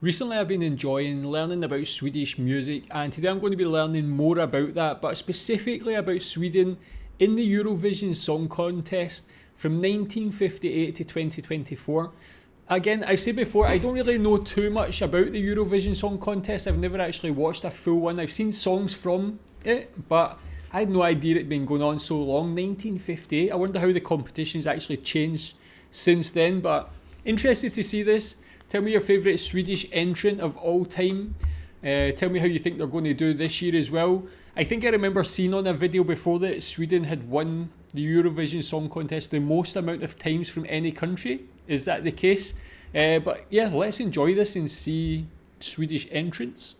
Recently I've been enjoying learning about Swedish music, and today I'm going to be learning more about that, but specifically about Sweden in the Eurovision Song Contest from 1958 to 2024. Again, I've said before, I don't really know too much about the Eurovision Song Contest. I've never actually watched a full one. I've seen songs from it, but I had no idea it'd been going on so long. 1958. I wonder how the competition's actually changed since then, but interested to see this. Tell me your favourite Swedish entrant of all time. Tell me how you think they're going to do this year as well. I think I remember seeing on a video before that Sweden had won the Eurovision Song Contest the most amount of times from any country. Is that the case? But yeah, let's enjoy this and see Swedish entrants.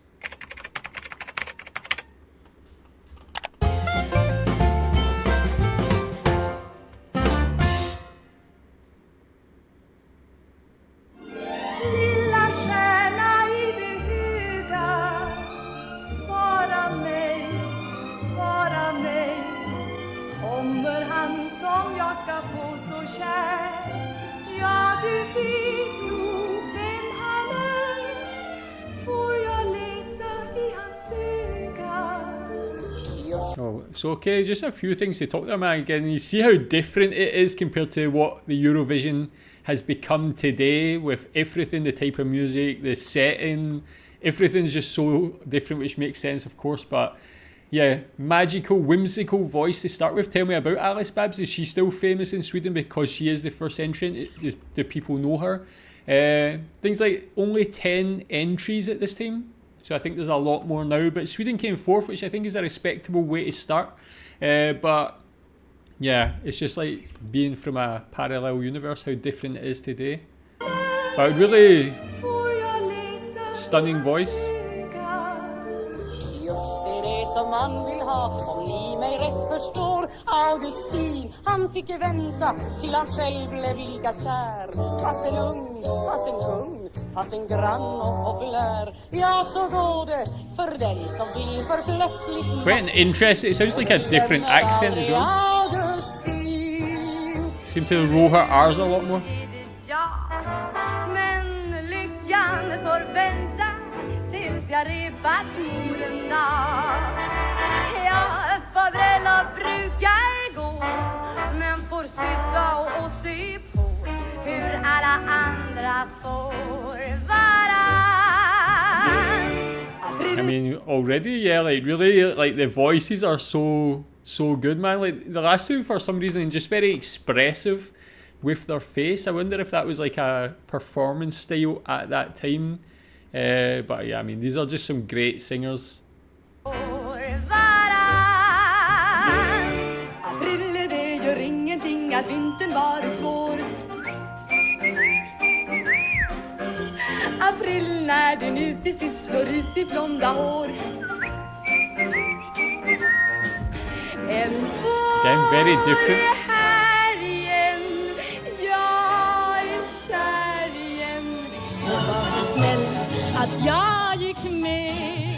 Kommer han som jag ska få så kär? Ja, du vet nog vem han är. Får jag läsa i hans öga? Oh, so okay, just a few things to talk to man again. You see how different it is compared to what the Eurovision has become today, with everything, the type of music, the setting, everything's just so different, which makes sense, of course, but yeah, magical, whimsical voice to start with. Tell me about Alice Babs. Is she still famous in Sweden because she is the first entrant? Do people know her? Things like only 10 entries at this time. So I think there's a lot more now. But Sweden came fourth, which I think is a respectable way to start. But yeah, it's just like being from a parallel universe, how different it is today. But really stunning voice. Som man vill ha, om ni mig rätt förstår. Augustin, han fick vänta till han själv blev lika kär. Fast en ung, fast en kung, fast en grann och populär. Ja, så går det för den som vill för plötsligt. Quite interesting. It sounds like a different accent as well. Seem to roll her R's a lot more. Men lyckan får vänta tills jag repat moderna. Ja, på bröllop brukar gå, men får sitta och se på hur alla andra får vara. I mean, already, yeah, like really, like the voices are so good, man. Like the last two, for some reason, just very expressive with their face. I wonder if that was like a performance style at that time. But yeah, I mean, these are just some great singers. April, det gör ingenting att vintern varit svår. April, när den ut till sist slår ut i blonda hår. Again, very different. Att jag gick med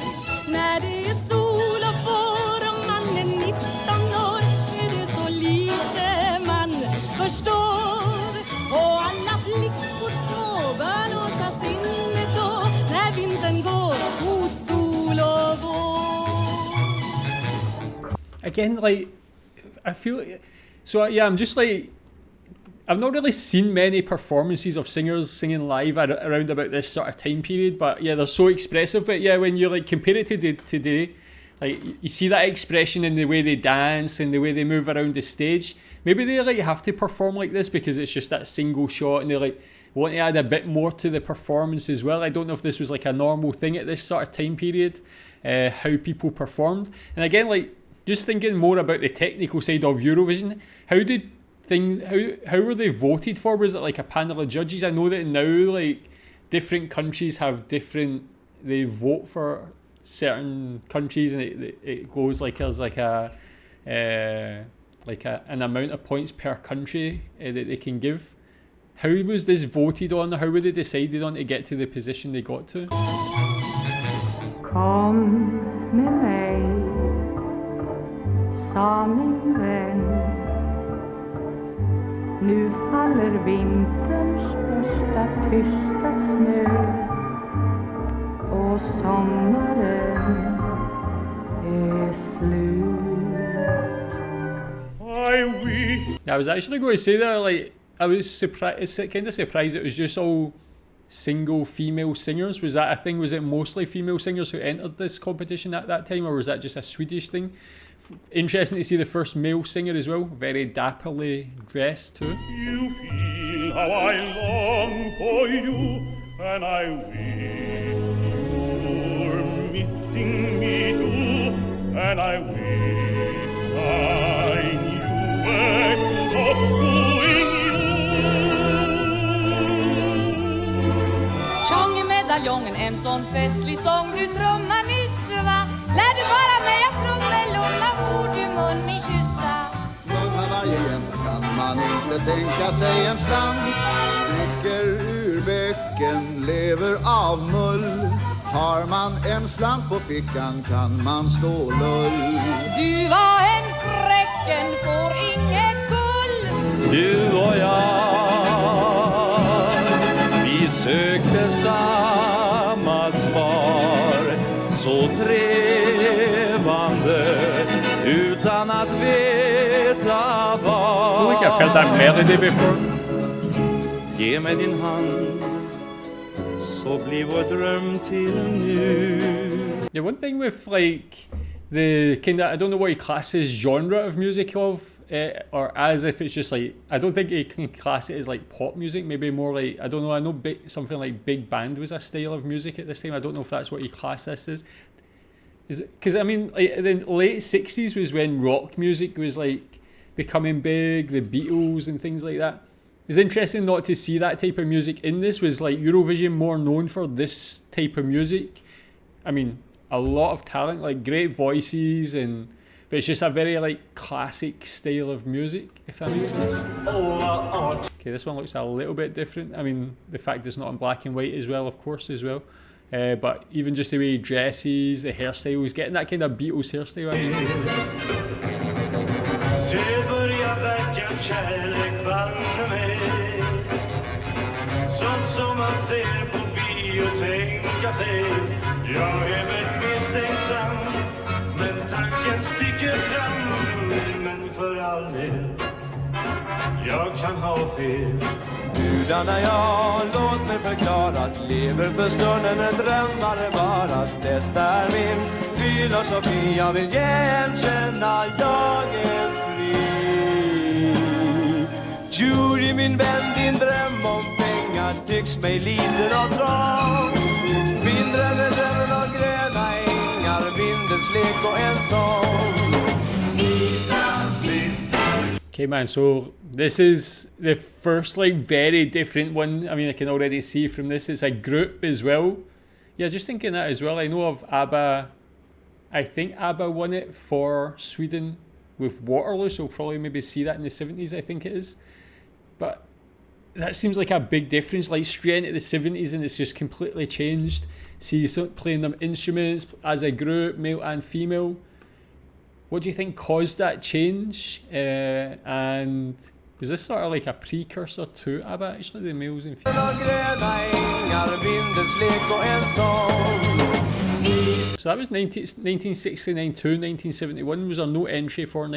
när det är sol och vår och man är 19 år är det så lite man förstår. Och alla flickor små bör låsa sinnet då när vintern går mot sol och vår. Again, like, I feel... So yeah, I'm just like... I've not really seen many performances of singers singing live around about this sort of time period, but yeah, they're so expressive. But yeah, when you like compare it to today, like you see that expression in the way they dance and the way they move around the stage. Maybe they like have to perform like this because it's just that single shot, and they like want to add a bit more to the performance as well. I don't know if this was like a normal thing at this sort of time period, how people performed. And again, like just thinking more about the technical side of Eurovision, how were they voted for? Was it like a panel of judges? I know that now like different countries have different, they vote for certain countries, and it goes like there's like an amount of points per country that they can give. How was this voted on? How were they decided on to get to the position they got to? Kom med mig, sa min vän. Nu faller vinterns första tysta snö. I was actually going to say there, like, I was surprised, kind of surprised it was just all single female singers. Was that a thing? Was it mostly female singers who entered this competition at that time, or was that just a Swedish thing? Interesting to see the first male singer as well, very dapperly dressed too. You feel how I long for you, and I wish you're missing me too, and I wish I knew where to go going you. Sångmedaljongen, en sån festlig sång du trummar nyss, va? Lär du bara mig att trummellumma, får du mun min kyssa. Munna varje jämt kan man inte tänka sig en slant. Dricker ur bäcken, lever av mull. Har man en slant på fickan kan man stå lull. Du var en fräcken, får inget gull. Du och jag, vi sökte samma svar, så trevande utan att veta var. I feel like I've heard that melody before. Ge mig din hand, så blir vår dröm till nu. Yeah, one thing with like the kind of, I don't know what you class this genre of music of, or as if it's just like, I don't think you can class it as like pop music, maybe more like, I don't know, I know something like big band was a style of music at this time. I don't know if that's what you class this as. Is it, because I mean, like the late 60s was when rock music was like becoming big, the Beatles and things like that. It's interesting not to see that type of music in this. Was like Eurovision more known for this type of music? I mean, a lot of talent, like great voices, but it's just a very like classic style of music, if that makes sense. Okay, this one looks a little bit different. I mean, the fact it's not in black and white as well, of course, as well. But even just the way he dresses, the hairstyles, getting that kind of Beatles hairstyle actually. Det börjar verka kärlek vann mig, sånt som man ser på bio tänka sig. Jag är väl misstänksam, men tanken sticker fram. Men för all del, jag kan ha fel. Gudarna jag, låt mig förklara att lever för stunden en drömmare bara. Detta är min filosofi, jag vill känna jag är fri. Jury min vän, din dröm om pengar tycks mig liten och trång. Min dröm är drömmen av gröna ängar, vindens lek och en sång. Okay, man, so this is the first like very different one. I mean, I can already see from this it's a group as well. Yeah, just thinking that as well. I know of Abba. I think Abba won it for Sweden with Waterloo, so we'll probably maybe see that in the 70s, I think it is. But that seems like a big difference, like straight into the 70s, and it's just completely changed. See, so playing them instruments as a group, male and female. What do you think caused that change? And was this sort of like a precursor to Abba, actually, the males and females? So that was 1969 to 1971. Was there no entry for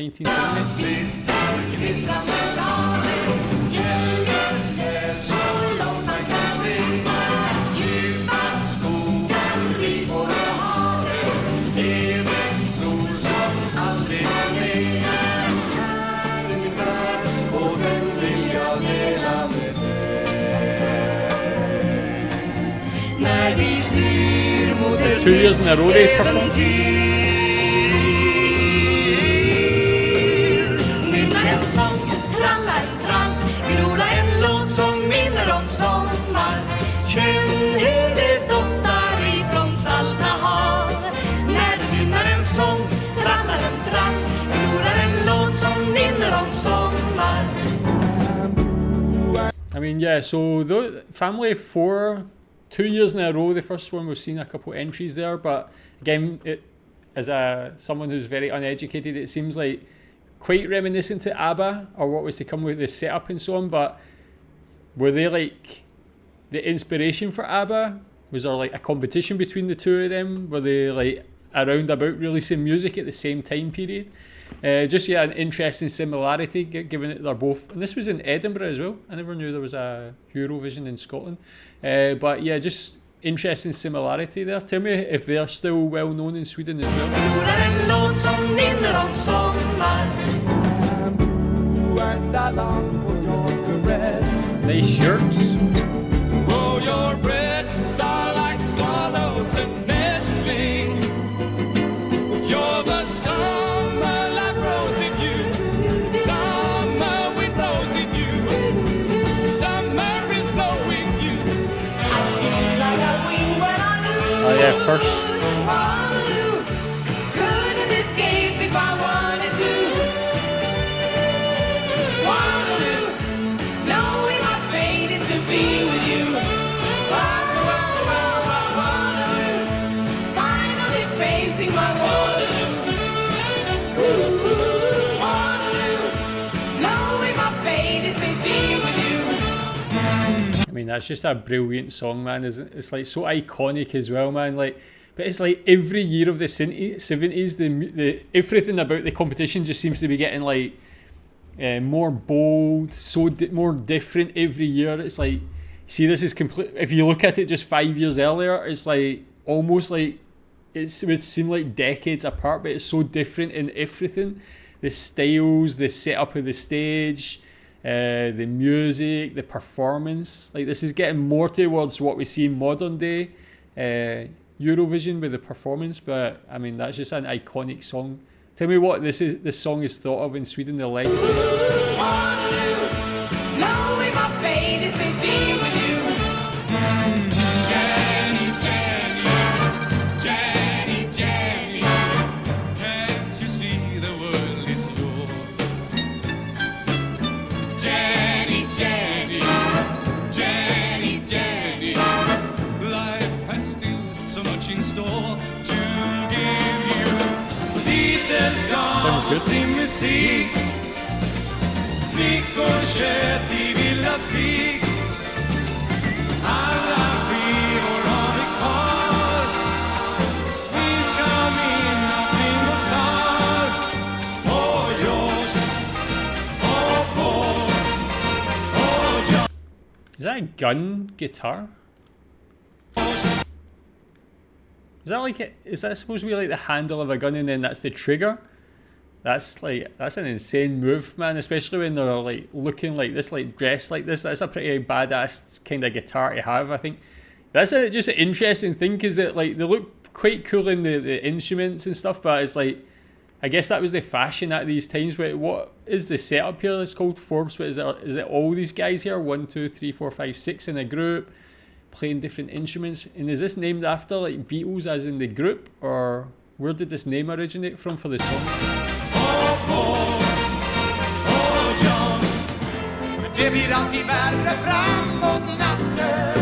2 years in a row they performed. Nynna en sång, trallar trall, gnola en låt som minner om sommar. Känn hur det doftar ifrån salta hav. När du nynnar en sång, trallar en trall, gnola en låt som minner om sommar. I mean, yeah, so the Family 4, 2 years in a row, the first one we've seen a couple entries there, but again, as someone who's very uneducated, it seems like quite reminiscent to Abba, or what was to come with the setup and so on. But were they like the inspiration for Abba? Was there like a competition between the two of them? Were they like around about releasing music at the same time period. Just an interesting similarity given that they're both, and this was in Edinburgh as well. I never knew there was a Eurovision in Scotland, but yeah, just interesting similarity there. Tell me if they're still well known in Sweden as well. Nice shirts. Oh, your breasts are like swallows and nestling. You're the summer light rose in you. Summer wind blows in you. Summer is blowing you. Oh yeah, first. Couldn't escape if I wanted to. Knowing my fate is to be with you. Finally facing my Waterloo. Knowing my fate is to be with you. I mean, that's just a brilliant song, man. Isn't it? It's like so iconic as well, man. Like, but it's like every year of the 70s, the everything about the competition just seems to be getting like more bold, more different every year. It's like, see, this is complete. If you look at it just 5 years earlier, it's like almost like it would seem like decades apart, but it's so different in everything. The styles, the setup of the stage, the music, the performance. Like, this is getting more towards what we see in modern day Eurovision with the performance. But I mean, that's just an iconic song. Tell me what this song is thought of in Sweden, the legacy. Knowing my fate is to be with you. Jenny, Jenny, Jenny, Jenny. Can't you see the world is yours? Jenny, Jenny, Jenny, Jenny. Life has still so much in store to give you. Sounds good. Sin musik. Flickor kött i vilda skrik. Alla skivor har vi kvar. Vi ska minnas din star. Och George. Och Paul. Och John. Is that a gun guitar? Is that like is that supposed to be like the handle of a gun and then that's the trigger? That's an insane move, man, especially when they're like looking like this, like dressed like this. That's a pretty badass kind of guitar to have, I think. That's just an interesting thing, because it like they look quite cool in the instruments and stuff, but it's like, I guess that was the fashion at these times. But what is the setup here? It's called Forbes, but is it all these guys here? 1, 2, 3, 4, 5, 6 in a group, playing different instruments? And is this named after like Beatles as in the group, or where did this name originate from for the song? Det blir alltid värre framåt natten.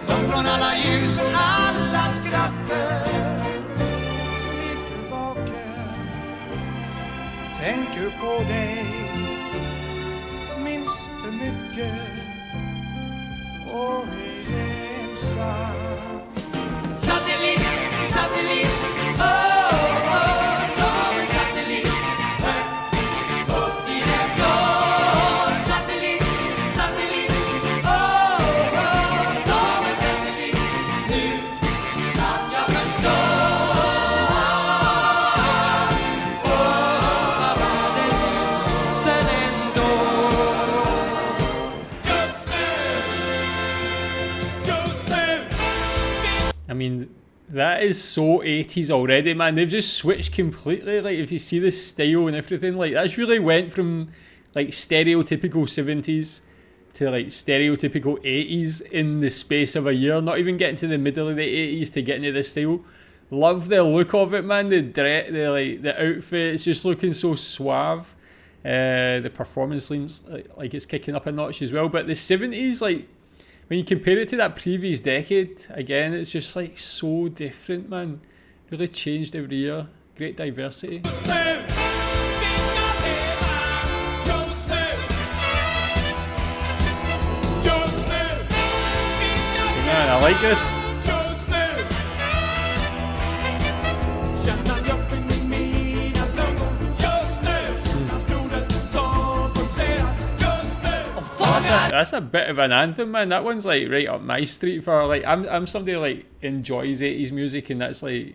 Långt från alla ljus och alla skratter. Ligger vaken, tänker på dig. Minns för mycket och är ensam. Satellit, satellit, som en satellit. Högt upp i det blå. Satellit, satellit, som en satellit. Nu kan jag förstå. Vad var det den ändå? Just nu. I mean, that is so 80s already, man. They've just switched completely. Like, if you see the style and everything, like, that's really went from like stereotypical 70s to like stereotypical 80s in the space of a year. Not even getting to the middle of the 80s to get into this style. Love the look of it, man. The outfits just looking so suave. The performance seems like it's kicking up a notch as well. But the 70s, like, when you compare it to that previous decade, again, it's just like so different, man. Really changed every year. Great diversity. Man, I like this. That's a bit of an anthem, man. That one's like right up my street for like I'm somebody like enjoys 80s music, and that's like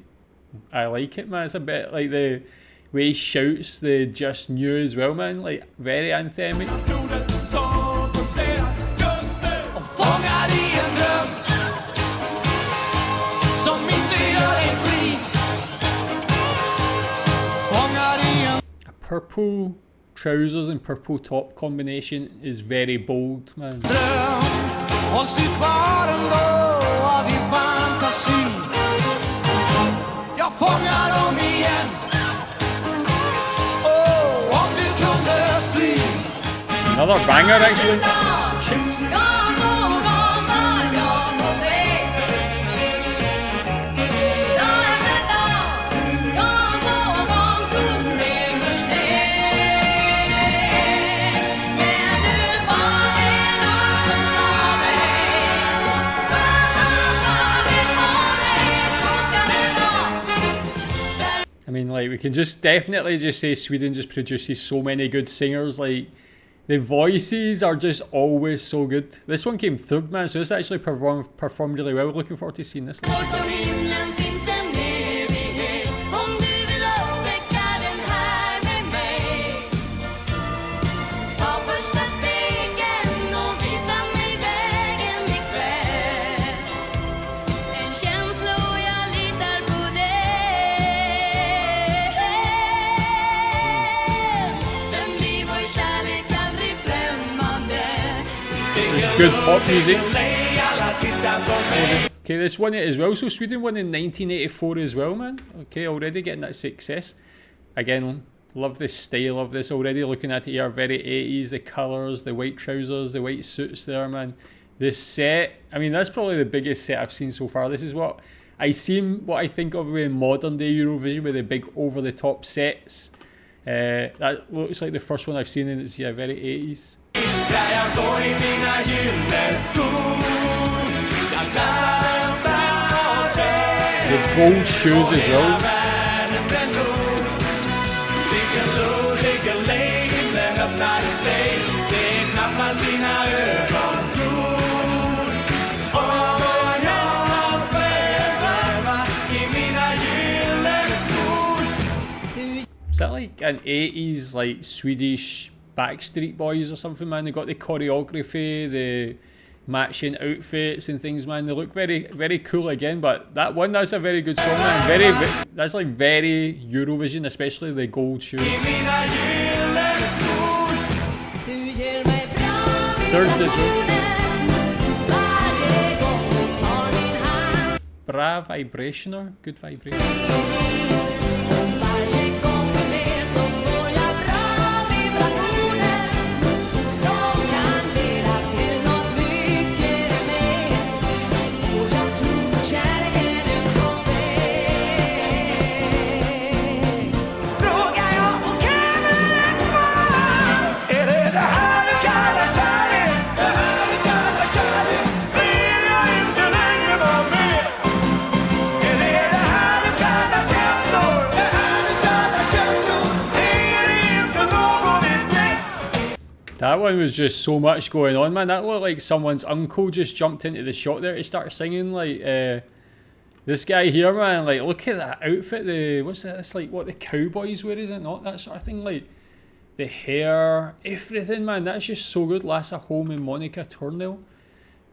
I like it, man. It's a bit like the way he shouts the just new as well, man. Like very anthemic. A purple trousers and purple top combination is very bold, man. Hålls du kvar ändå av din fantasi? Jag fångar dem igen. Oh, om du kunde fly. Another banger, actually. I mean, like, we can just definitely just say Sweden just produces so many good singers. Like, the voices are just always so good. This one came third, man, so this actually performed really well. Looking forward to seeing this. Good pop music. Okay, this won it as well. So Sweden won in 1984 as well, man. Okay, already getting that success. Again, love the style of this already. Looking at it here, very 80s. The colours, the white trousers, the white suits there, man. The set. I mean, that's probably the biggest set I've seen so far. This is what I think of with modern day Eurovision, with the big over-the-top sets. That looks like the first one I've seen, and it's very 80s. The gold shoes as well. Is that like an 80s like Swedish Backstreet Boys or something, man? They got the choreography, the matching outfits and things, man. They look very, very cool again. But that's a very good song, man. That's like very Eurovision, especially the gold shoes. Third as well. Bra vibrationer, good vibration. That one was just so much going on, man. That looked like someone's uncle just jumped into the shot there to start singing. Like this guy here, man. Like, look at that outfit. What's that? It's like what the cowboys wear, is it not? That sort of thing. Like the hair, everything, man. That's just so good. Lasse Holm and Monica Tornell.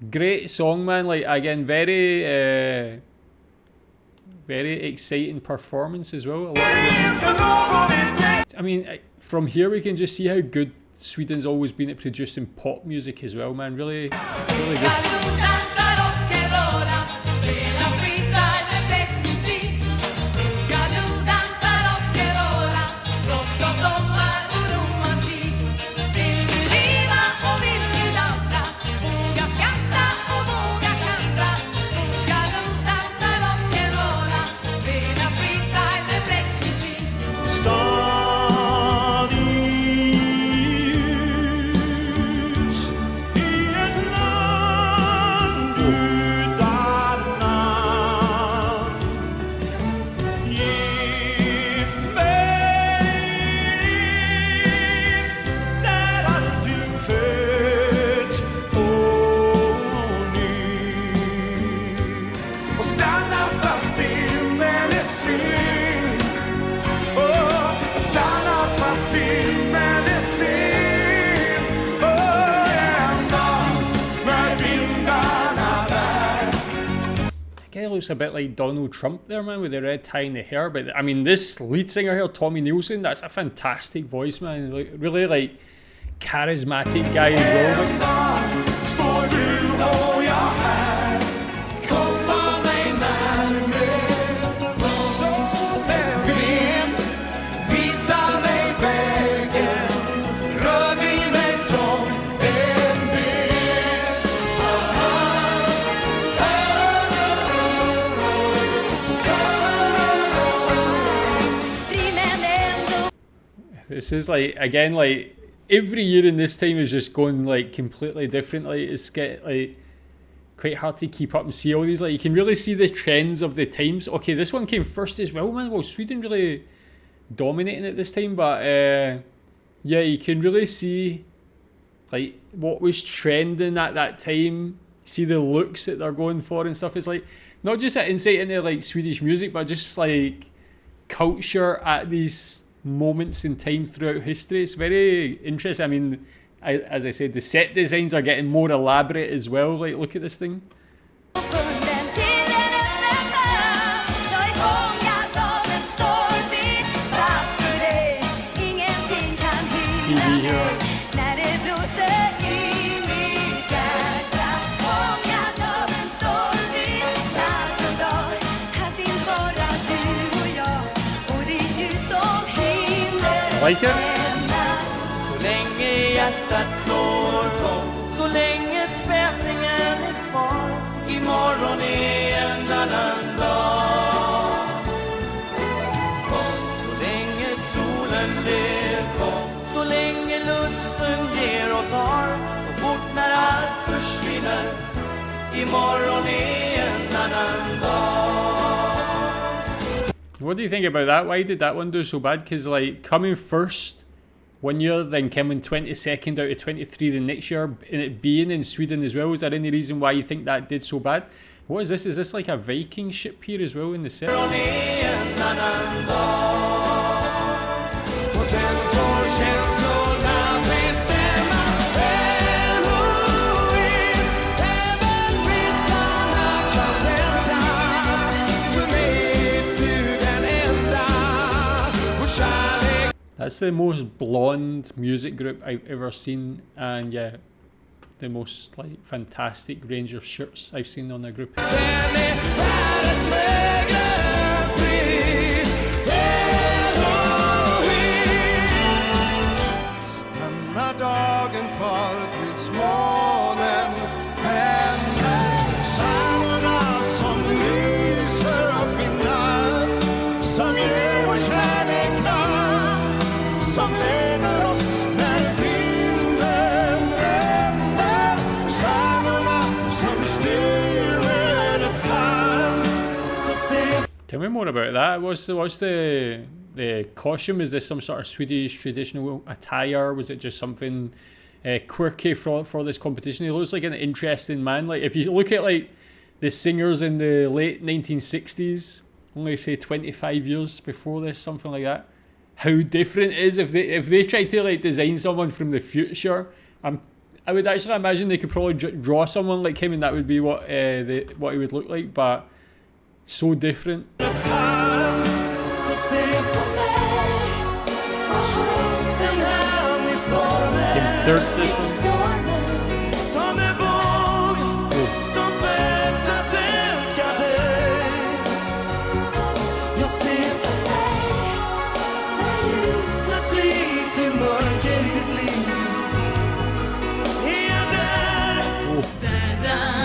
Great song, man. Like, again, very exciting performance as well. I mean, from here we can just see how good Sweden's always been at producing pop music as well, man. Really, really good. guy looks a bit like Donald Trump there, man, with the red tie and the hair. But I mean, this lead singer here, Tommy Nielsen, that's a fantastic voice, man. Like, really like charismatic guy as well. Står du och jag här, komma mig närmare. Så vem visa mig vägen, rör vid mig som en ven. This is like, again, like every year in this time is just going like completely different. Like it's get like quite hard to keep up and see all these. Like you can really see the trends of the times. Okay, this one came first as well, man. Well, Sweden really dominating at this time, but yeah, you can really see like what was trending at that time. See the looks that they're going for and stuff. It's like not just an insight into like Swedish music, but just like culture at these moments in time throughout history. It's very interesting. I mean, as I said, the set designs are getting more elaborate as well. Like, look at this thing. TV here. Like it? Så länge hjärtat slår, så länge spänningen är kvar, imorgon är en annan dag. Så länge solen ler, så länge lusten ger och tar, så fort när allt försvinner, imorgon är en annan dag. What do you think about that? Why did that one do so bad? Because like coming first one year, then coming 22nd out of 23 the next year, and it being in Sweden as well, is there any reason why you think that did so bad? What is this? Is this like a Viking ship here as well in the set? That's the most blonde music group I've ever seen, and yeah, the most like fantastic range of shirts I've seen on a group. Tell me more about that. What's the costume? Is this some sort of Swedish traditional attire? Was it just something quirky for this competition? He looks like an interesting man. Like if you look at like the singers in the late 1960s, only say 25 years before this, something like that, how different it is if they tried to like design someone from the future. I would actually imagine they could probably draw someone like him, and that would be what he would look like. But so different. Third, this one.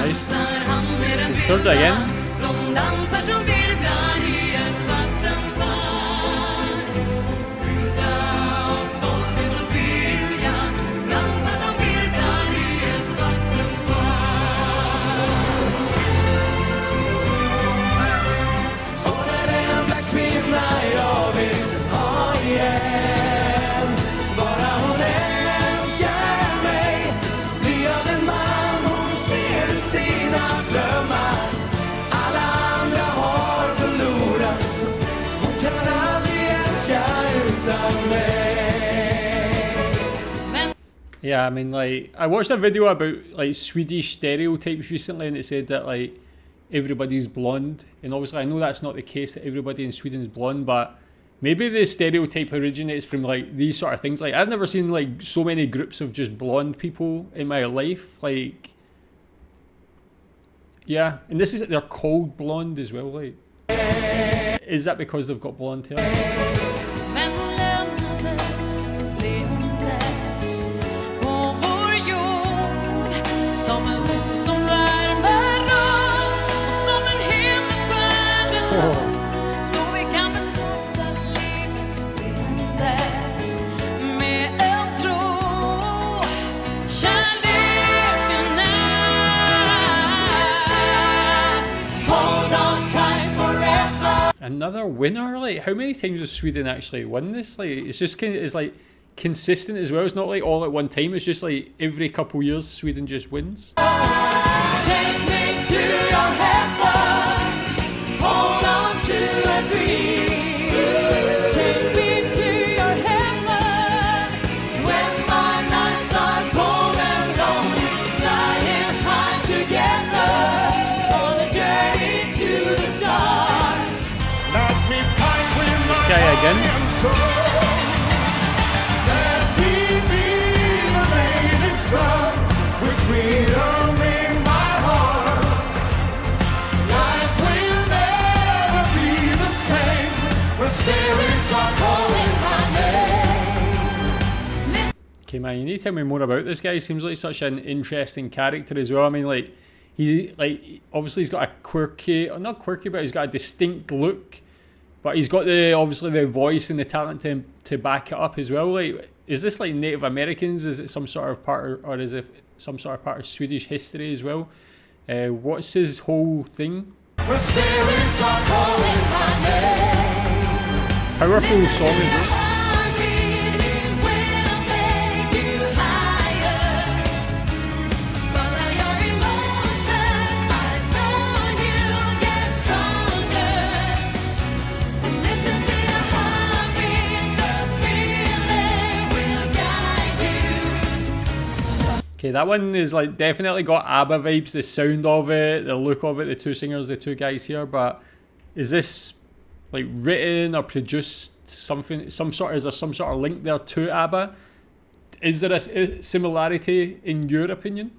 Nice. Third again. De dansar som virvlar i ett vattenfall, fyllda av stolthet och vilja, dansar som virvlar i ett vattenfall. Och det är en black kvinna jag vill ha igen, bara hon älskar mig, blir jag den man hon ser sina drömmar. Yeah, I mean, like, I watched a video about like Swedish stereotypes recently, and it said that like everybody's blonde. And obviously I know that's not the case, that everybody in Sweden is blonde, but maybe the stereotype originates from like these sort of things. Like I've never seen like so many groups of just blonde people in my life. Like, yeah, and this is, they're called blonde as well. Like, is that because they've got blonde hair? Men lämnades leende på vår jord som en sol som värmer oss och som en himmelsstjärna så vi kan betrakta livets skeende med en tro. Kärleken är hold on tight forever. Another winner? Like, how many times has Sweden actually won this? Like, it's just kind of, it's like consistent as well. It's not like all at one time. It's just like every couple years Sweden just wins. Take me to your heaven. Hold on to a dream. Take me to your heaven. When my nights are cold and lonely, flying high together on a journey to the stars. Let me fight with This my guy again. and soul. Let me be the raining sun with freedom in my heart. Life will never be the same when spirits are calling my name. Okay, man, you need to tell me more about this guy. He seems like such an interesting character as well. I mean, like, he, like, obviously he's got a quirky, or not quirky, but he's got a distinct look. But he's got the, obviously the voice and the talent to back it up as well. Like, is this like Native Americans? Is it some sort of part, or is it some sort of part of Swedish history as well? What's his whole thing? When spirits are calling my name. Powerful song is this? Okay, that one is like definitely got Abba vibes, the sound of it, the look of it, the two singers, the two guys here. But is this like written or produced something? Is there some sort of link there to Abba? Is there a similarity in your opinion?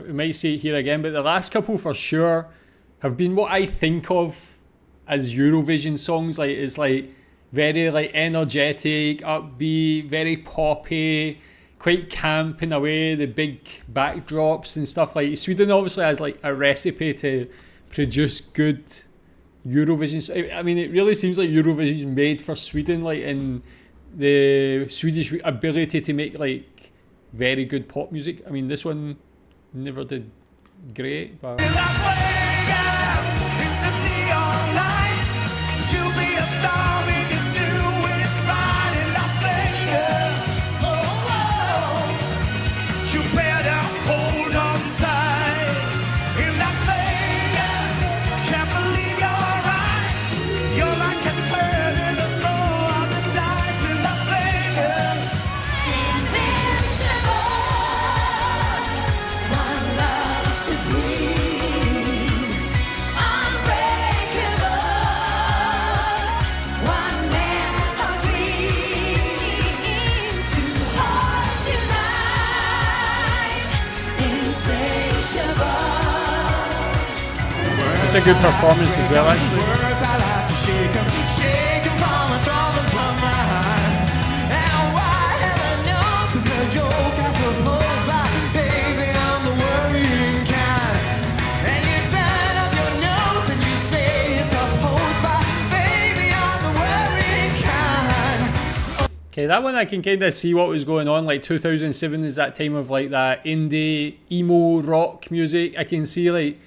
We might see it here again, but the last couple for sure have been what I think of as Eurovision songs. Like, it's like very like energetic, upbeat, very poppy, quite camp in a way, the big backdrops and stuff. Like, Sweden obviously has like a recipe to produce good Eurovision. I mean, it really seems like Eurovision is made for Sweden, like, in the Swedish ability to make like very good pop music. I mean, this one never did great, but a good performance as well, actually. Words I like to shake 'em, shake 'em from my troubles from my mind. And why heaven knows it's a joke, I suppose, but baby, I'm the worrying kind. And you turn up your nose and you say it's a pose, but baby, I'm the worrying kind. Okay, that one I can kind of see what was going on. Like 2007 is that time of like that indie emo rock music. I can see like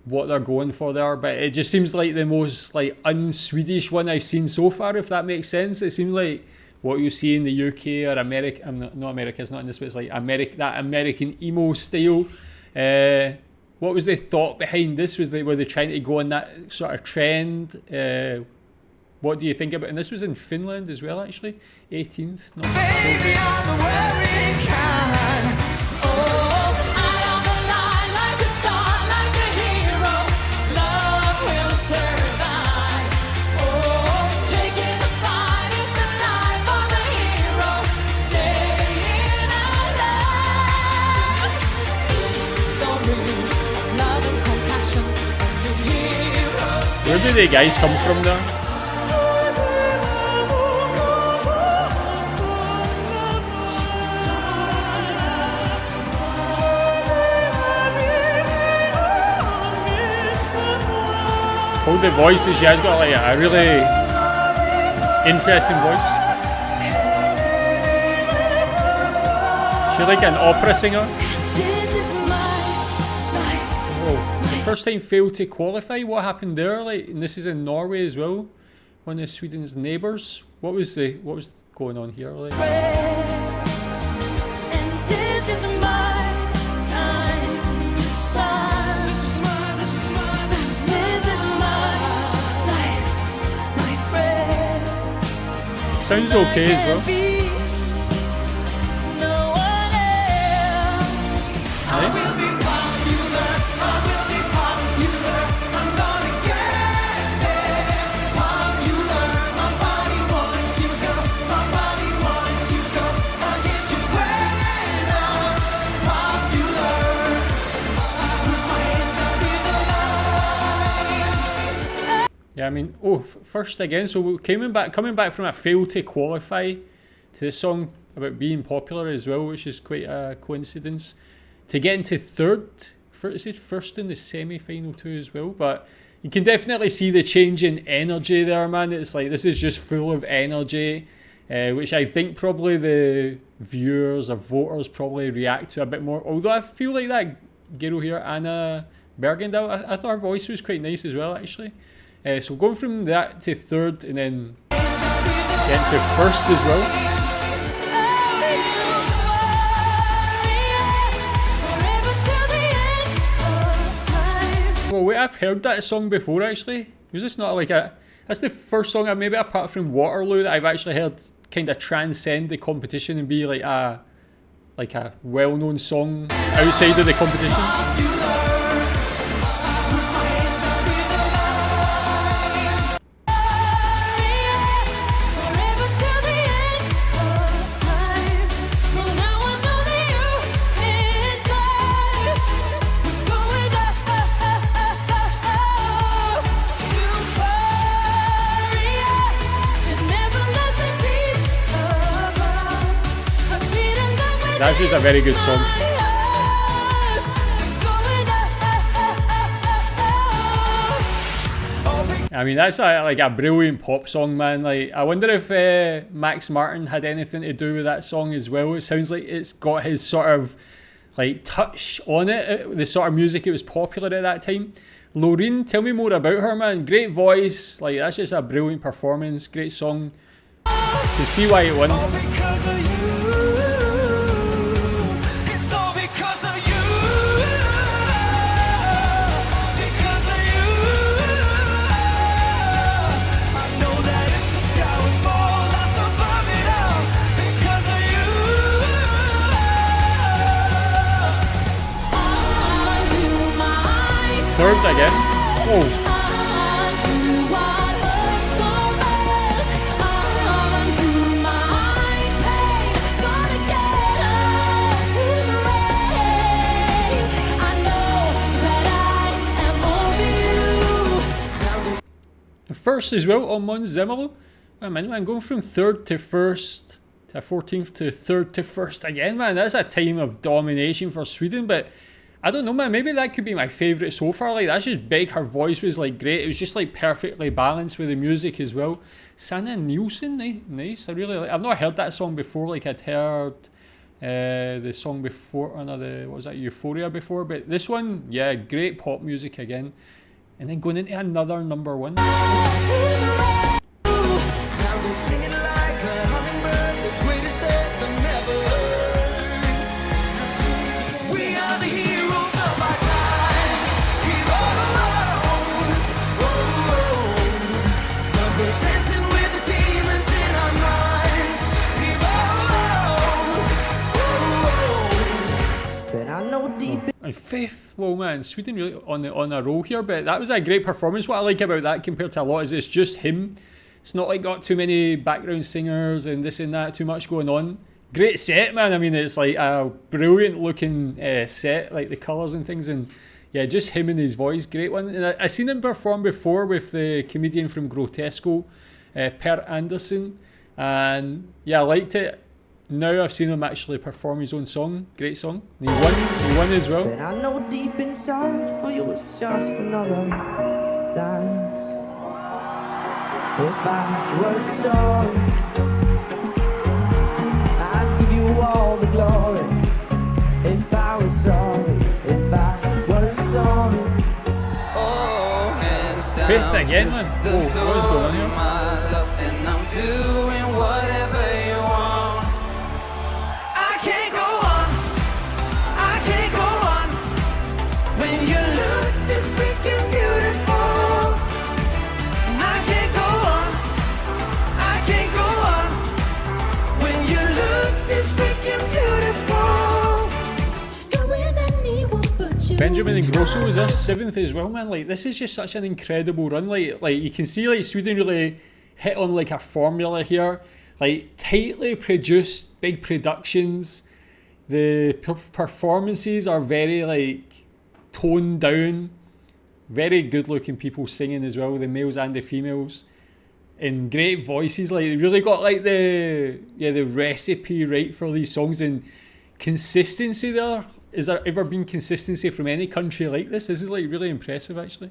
what they're going for there, but it just seems like the most like un-Swedish one I've seen so far, if that makes sense. It seems like what you see in the UK or America. Not America, it's not in this, but it's like that American emo style. What was the thought behind this? Were they trying to go on that sort of trend? What do you think about? And this was in Finland as well, actually. 18th. Not Baby, I'm the worrying kind. Oh, I am the line like a star, like a hero. Love will survive. Oh, taking the fight is the life of a hero. Staying alive. Stories of love and compassion. Heroes. Where do the guys come from there? Hold the voices, she has got like a really interesting voice. She's like an opera singer. Oh, the first time failed to qualify. What happened there? Like, and this is in Norway as well, one of Sweden's neighbours. What was going on here? Like? Sounds okay as well. Nice. Yeah, I mean, first again, so coming back from a fail to qualify to the song about being popular as well, which is quite a coincidence, to get into third, it says first in the semi-final too as well, but you can definitely see the change in energy there, man. It's like, this is just full of energy, which I think probably the viewers or voters probably react to a bit more, although I feel like that girl here, Anna Bergendahl, I thought her voice was quite nice as well, actually. So going from that to third and then getting to first as well. Well, wait, I've heard that song before actually. Was this not like that's the first song I've maybe apart from Waterloo that I've actually heard kind of transcend the competition and be like a well-known song outside of the competition. That's just a very good song. I mean, that's like a brilliant pop song, man. Like, I wonder if Max Martin had anything to do with that song as well. It sounds like it's got his sort of like touch on it, the sort of music it was popular at that time. Loreen, tell me more about her, man. Great voice, like that's just a brilliant performance, great song. You can see why it won. Third again. Whoa. first as well on Mons Zemelo. I mean, man, going from 3rd to 1st to 14th to 3rd to 1st again, man. That's a time of domination for Sweden, but I don't know, man. Maybe that could be my favourite so far. Like, that's just big. Her voice was like great. It was just like perfectly balanced with the music as well. Sanna Nielsen, nice. I really like. I've not heard that song before. Like, I'd heard the song before, what was that, Euphoria before, but this one, yeah, great pop music again. And then going into another number one. Now go singing like a hummingbird, the greatest anthem ever heard. We are the heroes of our time, heroes. But we're dancing with the demons in our minds, heroes. But I know deep. And 5th, well, man, Sweden really on a roll here, but that was a great performance. What I like about that compared to a lot is it's just him. It's not like got too many background singers and this and that, too much going on. Great set, man. I mean, it's like a brilliant looking set, like the colours and things, and yeah, just him and his voice, great one. And I seen him perform before with the comedian from Grotesco, Per Anderson, and yeah, I liked it. Now I've seen him actually perform his own song. Great song. And he won as well. But I know deep inside for you it's just another dance. If I were sorry, I'd give you all the glory. If I was sorry, if I were sorry. Oh, hands down. 5th again, man. Whoa, what is going on here? My love, and I'm doing whatever you want. I can't go on. I can't go on. When you look this freaking beautiful. I can't go on. I can't go on. When you look this freaking beautiful. Benjamin Ingrosso was there 7th as well, man. Like, this is just such an incredible run. Like you can see, like, Sweden really hit on like a formula here. Like, tightly produced, big productions. The performances are very like toned down. Very good looking people singing as well, the males and the females. And great voices. Like, they really got like the recipe right for these songs, and consistency there. Is there ever been consistency from any country like this? This is like really impressive, actually.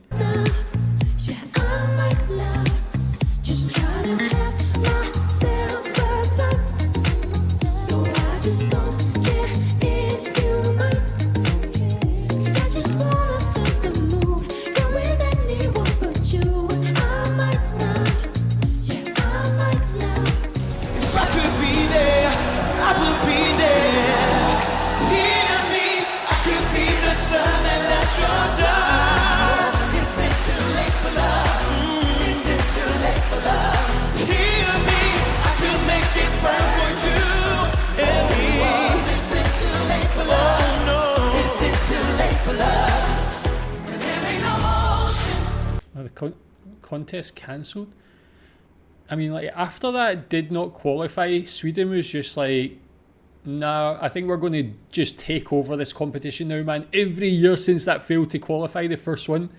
The contest cancelled. I mean, like, after that did not qualify, Sweden was just like, nah, I think we're going to just take over this competition now, man. Every year since that failed to qualify, the first one,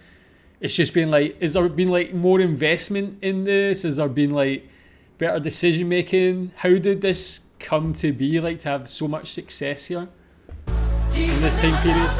it's just been like, has there been like more investment in this? Has there been like better decision making? How did this come to be, like, to have so much success here in this time period?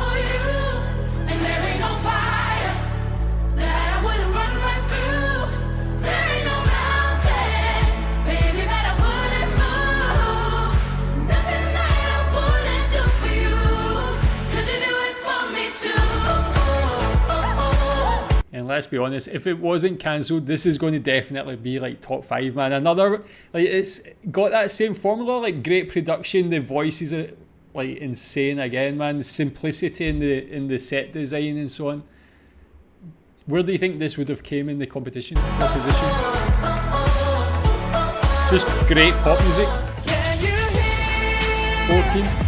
And let's be honest, if it wasn't cancelled, this is going to definitely be like top 5, man. Another, like, it's got that same formula, like great production, the voices are like insane again, man. The simplicity in the set design and so on. Where do you think this would have came in the competition opposition? Just great pop music. 14.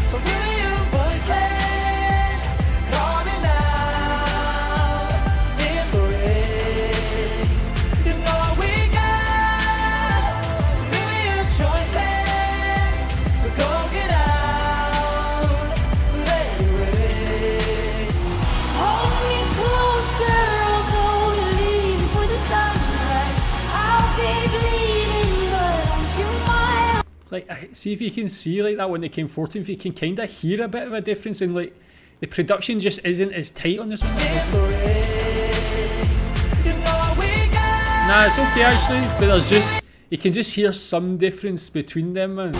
like, see if you can see like that when it came 14th, if you can kind of hear a bit of a difference in like the production just isn't as tight on this one. Nah, it's okay actually, but there's just, you can just hear some difference between them, man.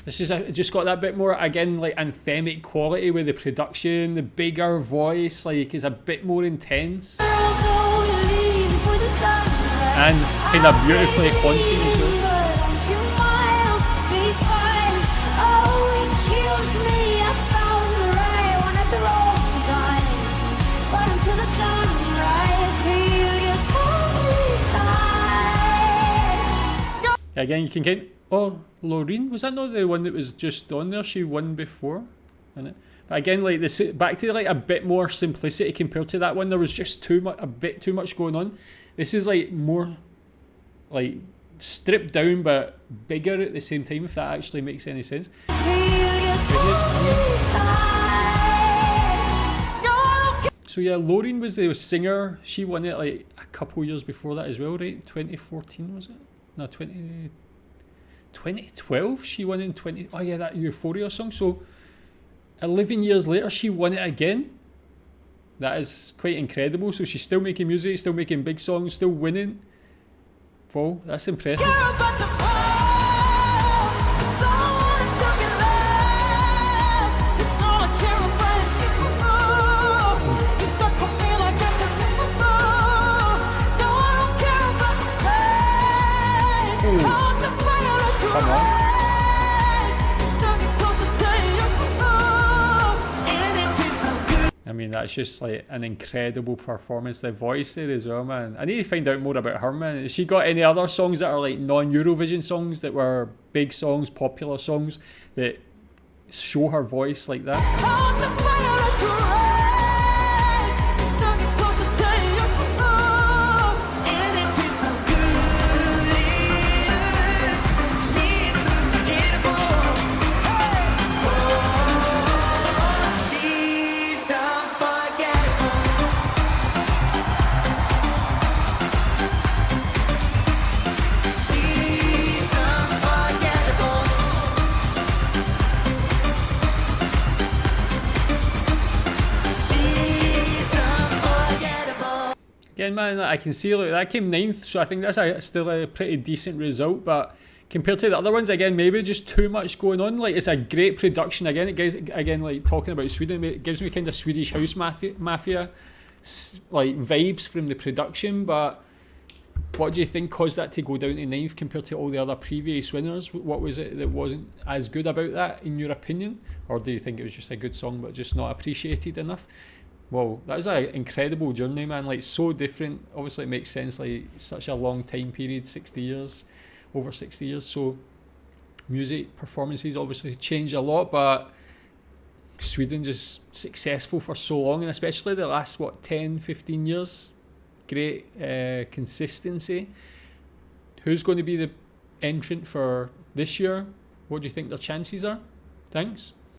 It's just got that bit more, again, like anthemic quality with the production, the bigger voice, like is a bit more intense. And kind of beautifully haunting as well. Again, you can get, oh, Laureen, was that not the one that was just on there? She won before, innit? But again, like this, back to like a bit more simplicity compared to that one. There was just a bit too much going on. This is like more like stripped down but bigger at the same time, if that actually makes any sense. So yeah, Laureen was the singer. She won it like a couple years before that as well, right? 2014 was it? No, 2012 she won in oh yeah, that Euphoria song. So 11 years later she won it again. That is quite incredible. So she's still making music, still making big songs, still winning. Wow, that's impressive. Come on. I mean, that's just like an incredible performance. The voice there as well, man. I need to find out more about her, man. Has she got any other songs that are like non-Eurovision songs that were big songs, popular songs that show her voice like that? Again, man, I can see, look, that came 9th, so I think that's still a pretty decent result, but compared to the other ones, again, maybe just too much going on. Like, it's a great production. Again, it gives, again, like talking about Sweden, it gives me kind of Swedish House Mafia like vibes from the production. But what do you think caused that to go down to 9th compared to all the other previous winners? What was it that wasn't as good about that, in your opinion? Or do you think it was just a good song but just not appreciated enough? Well, that was an incredible journey, man. Like, so different. Obviously, it makes sense. Like, such a long time period, 60 years, over 60 years. So, music performances obviously changed a lot, but Sweden just successful for so long, and especially the last, 10, 15 years. Great consistency. Who's going to be the entrant for this year? What do you think their chances are? Thanks.